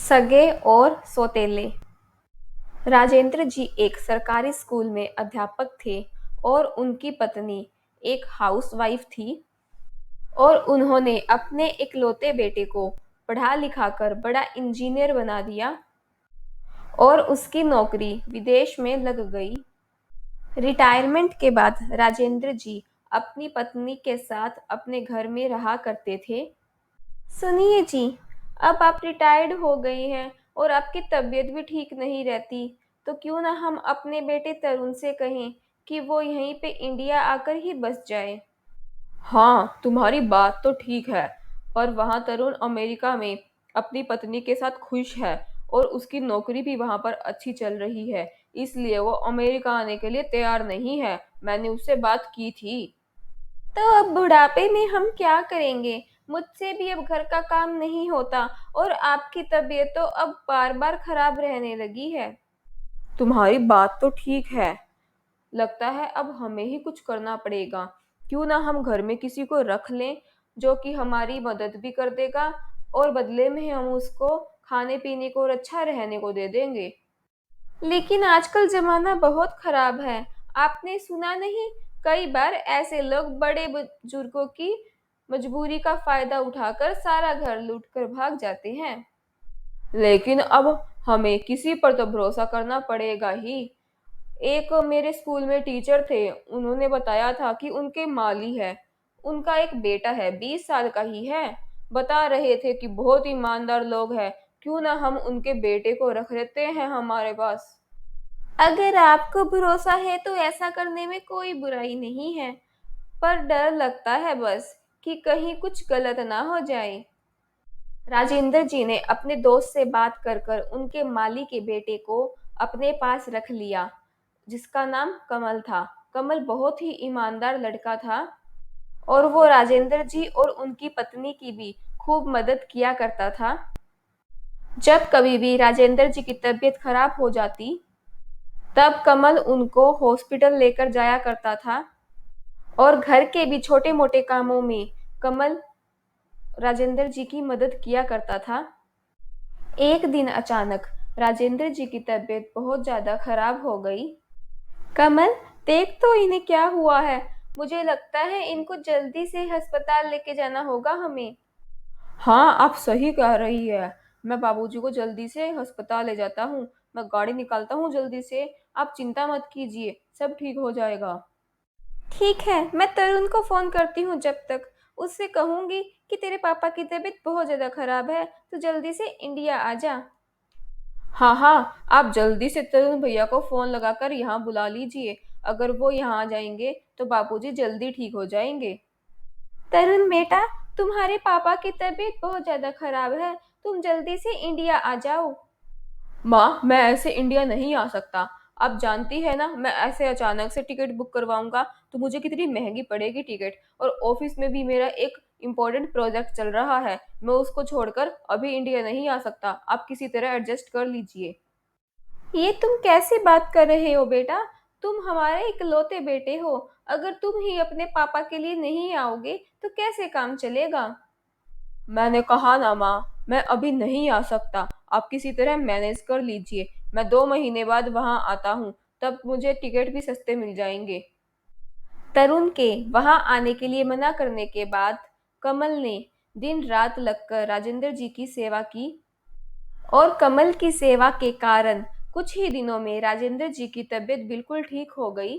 सगे और सौतेले। राजेंद्र जी एक सरकारी स्कूल में अध्यापक थे और उनकी पत्नी एक हाउसवाइफ थी और उन्होंने अपने इकलौते बेटे को पढ़ा लिखाकर बड़ा इंजीनियर बना दिया और उसकी नौकरी विदेश में लग गई। रिटायरमेंट के बाद राजेंद्र जी अपनी पत्नी के साथ अपने घर में रहा करते थे। सुनिए जी, अब आप रिटायर्ड हो गई हैं और आपकी तबीयत भी ठीक नहीं रहती, तो क्यों ना हम अपने बेटे तरुण से कहें कि वो यहीं पे इंडिया आकर ही बस जाए। हाँ, तुम्हारी बात तो ठीक है, पर वहाँ तरुण अमेरिका में अपनी पत्नी के साथ खुश है और उसकी नौकरी भी वहाँ पर अच्छी चल रही है, इसलिए वो अमेरिका आने के लिए तैयार नहीं है। मैंने उससे बात की थी। तो अब बुढ़ापे में हम क्या करेंगे? मुझसे भी अब घर का काम नहीं होता और आपकी तबीयत तो अब बार बार खराब रहने लगी है। तुम्हारी बात तो ठीक है, लगता है अब हमें ही कुछ करना पड़ेगा। क्यों ना हम घर में किसी को रख लें जो कि हमारी मदद भी कर देगा और बदले में हम उसको खाने पीने को और अच्छा रहने को दे देंगे। लेकिन आजकल जमाना बहुत खराब है। आपने सुना नहीं, कई बार ऐसे लोग बड़े बुजुर्गों की मजबूरी का फायदा उठाकर सारा घर लूट कर भाग जाते हैं। लेकिन अब हमें किसी पर तो भरोसा करना पड़ेगा ही। एक मेरे स्कूल में टीचर थे, उन्होंने बताया था कि उनके माली है, उनका एक बेटा है, 20 साल का ही है। बता रहे थे कि बहुत ईमानदार लोग हैं, क्यों ना हम उनके बेटे को रख लेते हैं हमारे पास। अगर आपको भरोसा है तो ऐसा करने में कोई बुराई नहीं है, पर डर लगता है बस कि कहीं कुछ गलत ना हो जाए। राजेंद्र जी ने अपने दोस्त से बात कर कर उनके माली के बेटे को अपने पास रख लिया, जिसका नाम कमल था। कमल बहुत ही ईमानदार लड़का था और वो राजेंद्र जी और उनकी पत्नी की भी खूब मदद किया करता था। जब कभी भी राजेंद्र जी की तबीयत खराब हो जाती, तब कमल उनको हॉस्पिटल लेकर जाया करता था और घर के भी छोटे मोटे कामों में कमल राजेंद्र जी की मदद किया करता था। एक दिन अचानक राजेंद्र जी की तबीयत बहुत ज्यादा खराब हो गई। कमल, देख तो इन्हें क्या हुआ है। मुझे लगता है इनको जल्दी से अस्पताल लेके जाना होगा हमें। हाँ, आप सही कह रही है। मैं बाबूजी को जल्दी से अस्पताल ले जाता हूँ। मैं गाड़ी निकालता हूँ जल्दी से। आप चिंता मत कीजिए, सब ठीक हो जाएगा। ठीक है, मैं तरुण को फोन करती हूँ। जब तक उससे कहूंगी कि तेरे पापा की तबीयत बहुत ज्यादा खराब है, तो जल्दी से इंडिया आ जा। हाँ हाँ, आप जल्दी से तरुण भैया को फोन लगाकर यहाँ बुला लीजिए। अगर वो यहाँ आ जाएंगे तो बापूजी जल्दी ठीक हो जाएंगे। तरुण बेटा, तुम्हारे पापा की तबीयत बहुत ज्यादा खराब है, तुम जल्दी से इंडिया आ जाओ। माँ, मैं ऐसे इंडिया नहीं आ सकता। आप जानती है ना, मैं ऐसे अचानक से टिकट बुक करवाऊंगा तो मुझे कितनी महंगी पड़ेगी टिकट। और ऑफिस में भी मेरा एक इम्पोर्टेंट प्रोजेक्ट चल रहा है, मैं उसको छोड़कर अभी इंडिया नहीं आ सकता। आप किसी तरह एडजस्ट कर लीजिए। ये तुम कैसे बात कर रहे हो बेटा? तुम हमारे इकलौते बेटे हो। अगर तुम ही अपने पापा के लिए नहीं आओगे तो कैसे काम चलेगा? मैंने कहा ना माँ, मैं अभी नहीं आ सकता। आप किसी तरह मैनेज कर लीजिए। मैं 2 महीने बाद वहां आता हूँ, तब मुझे टिकट भी सस्ते मिल जाएंगे। तरुण के वहां आने के लिए मना करने के बाद कमल ने दिन रात लगकर राजेंद्र जी की सेवा की और कमल की सेवा के कारण कुछ ही दिनों में राजेंद्र जी की तबीयत बिल्कुल ठीक हो गई।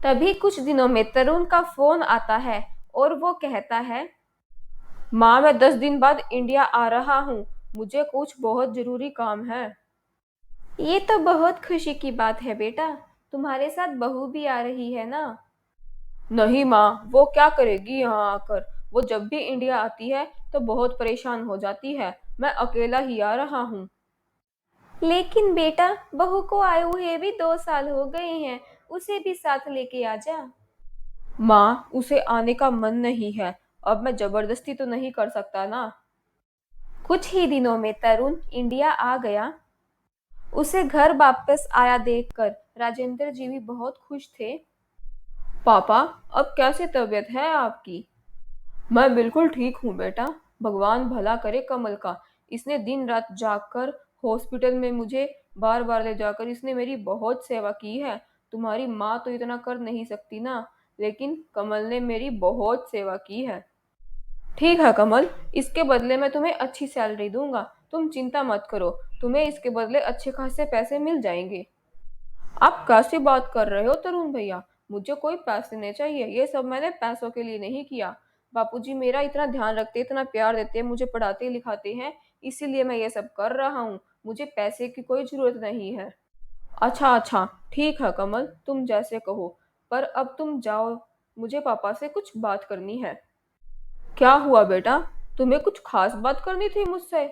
तभी कुछ दिनों में तरुण का फोन आता है और वो कहता है, माँ, मैं 10 दिन बाद इंडिया आ रहा हूँ। मुझे कुछ बहुत जरूरी काम है। ये तो बहुत खुशी की बात है बेटा। तुम्हारे साथ बहू भी आ रही है ना? नहीं माँ, वो क्या करेगी यहाँ आकर। वो जब भी इंडिया आती है तो बहुत परेशान हो जाती है। मैं अकेला ही आ रहा हूँ। लेकिन बेटा, बहू को आए हुए भी 2 साल हो गए हैं, उसे भी साथ लेके आ जा। माँ, उसे आने का मन नहीं है। अब मैं जबरदस्ती तो नहीं कर सकता ना। कुछ ही दिनों में तरुण इंडिया आ गया। उसे घर वापस आया देखकर राजेंद्र जी भी बहुत खुश थे। पापा, अब कैसे तबीयत है आपकी? मैं बिल्कुल ठीक हूँ बेटा। भगवान भला करे कमल का। इसने दिन रात जाकर हॉस्पिटल में मुझे बार बार ले जाकर इसने मेरी बहुत सेवा की है। तुम्हारी माँ तो इतना कर नहीं सकती ना, लेकिन कमल ने मेरी बहुत सेवा की है। ठीक है कमल, इसके बदले मैं तुम्हें अच्छी सैलरी दूंगा, तुम चिंता मत करो। तुम्हें इसके बदले अच्छे खासे पैसे मिल जाएंगे। आप कैसी बात कर रहे हो तरुण भैया? मुझे कोई पैसे नहीं चाहिए, ये सब मैंने पैसों के लिए नहीं किया। बापूजी मेरा इतना ध्यान रखते, इतना प्यार देते, मुझे पढ़ाते लिखाते हैं, इसीलिए मैं ये सब कर रहा हूँ। मुझे पैसे की कोई जरूरत नहीं है। अच्छा अच्छा, ठीक है कमल, तुम जैसे कहो। पर अब तुम जाओ, मुझे पापा से कुछ बात करनी है। क्या हुआ बेटा? तुम्हें कुछ खास बात करनी थी मुझसे?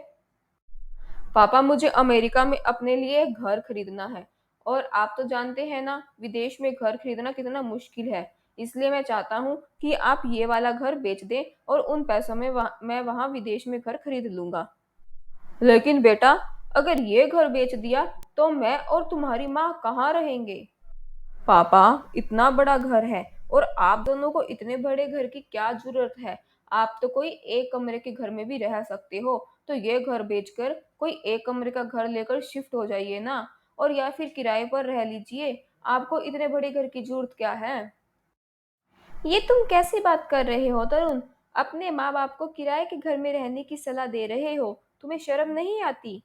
पापा, मुझे अमेरिका में अपने लिए एक घर खरीदना है। और आप तो जानते हैं ना, विदेश में घर खरीदना कितना मुश्किल है। इसलिए मैं चाहता हूँ कि आप ये वाला घर बेच दें और उन पैसों में मैं वहाँ विदेश में घर खरीद लूंगा। लेकिन बेटा, अगर ये घर बेच दिया तो मैं और तुम्हारी माँ कहाँ रहेंगे? पापा, इतना बड़ा घर है और आप दोनों को इतने बड़े घर की क्या जरूरत है? आप तो कोई एक कमरे के घर में भी रह सकते हो। तो ये घर बेचकर कोई एक कमरे का घर लेकर शिफ्ट हो जाइए ना, और या फिर किराए पर रह लीजिए। आपको इतने बड़े घर की जरूरत क्या है? ये तुम कैसी बात कर रहे हो तरुण? अपने माँ बाप को किराए के घर में रहने की सलाह दे रहे हो? तुम्हें शर्म नहीं आती?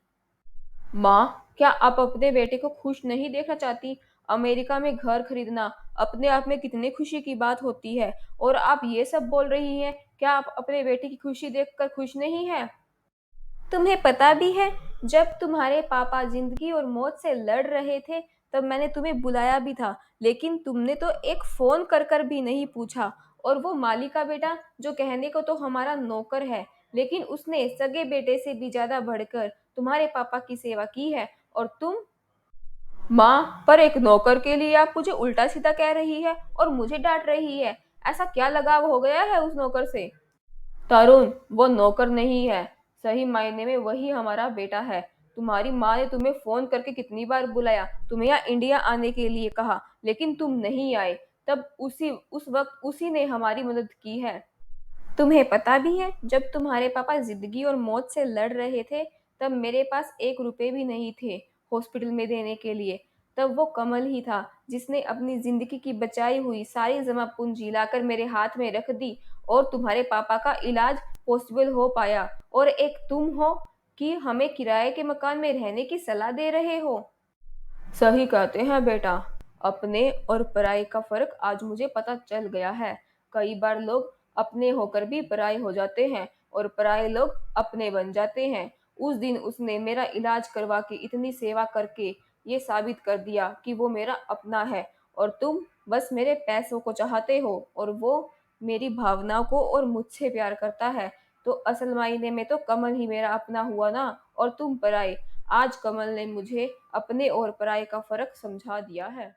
माँ, क्या आप अपने बेटे को खुश नहीं देखना चाहती? अमेरिका में घर खरीदना अपने आप में कितनी खुशी की बात होती है, और आप ये सब बोल रही हैं। क्या आप अपने बेटे की खुशी देखकर खुश नहीं हैं? तुम्हें पता भी है, जब तुम्हारे पापा जिंदगी और मौत से लड़ रहे थे, तब मैंने तुम्हें बुलाया भी था, लेकिन तुमने तो एक फोन कर कर भी नहीं पूछा। और वो माली का बेटा, जो कहने को तो हमारा नौकर है, लेकिन उसने सगे बेटे से भी ज्यादा बढ़कर तुम्हारे पापा की सेवा की है। और तुम? माँ, पर एक नौकर के लिए आप मुझे उल्टा सीधा कह रही है और मुझे डांट रही है। ऐसा क्या लगाव हो गया है उस नौकर से? तरुण, वो नौकर नहीं है, सही मायने में वही हमारा बेटा है। तुम्हारी माँ ने तुम्हें फोन करके कितनी बार बुलाया, तुम्हें यहाँ इंडिया आने के लिए कहा, लेकिन तुम नहीं आए। तब उस वक्त उसी ने हमारी मदद की है। तुम्हें पता भी है, जब तुम्हारे पापा जिंदगी और मौत से लड़ रहे थे, तब मेरे पास 1 रुपए भी नहीं थे हॉस्पिटल में देने के लिए। तब वो कमल ही था जिसने अपनी जिंदगी की बचाई हुई सारी जमा पूंजी लाकर मेरे हाथ में रख दी, और तुम्हारे पापा का इलाज पॉसिबल हो पाया। और एक तुम हो कि हमें किराए के मकान में रहने की सलाह दे रहे हो। सही कहते हैं बेटा, अपने और पराये का फर्क आज मुझे पता चल गया है। कई बार लोग अपने होकर भी पराये हो जाते हैं और पराये लोग अपने बन जाते हैं। उस दिन उसने मेरा इलाज करवा के इतनी सेवा करके ये साबित कर दिया कि वो मेरा अपना है। और तुम बस मेरे पैसों को चाहते हो, और वो मेरी भावनाओं को और मुझसे प्यार करता है। तो असल मायने में तो कमल ही मेरा अपना हुआ ना, और तुम पराये। आज कमल ने मुझे अपने और पराये का फर्क समझा दिया है।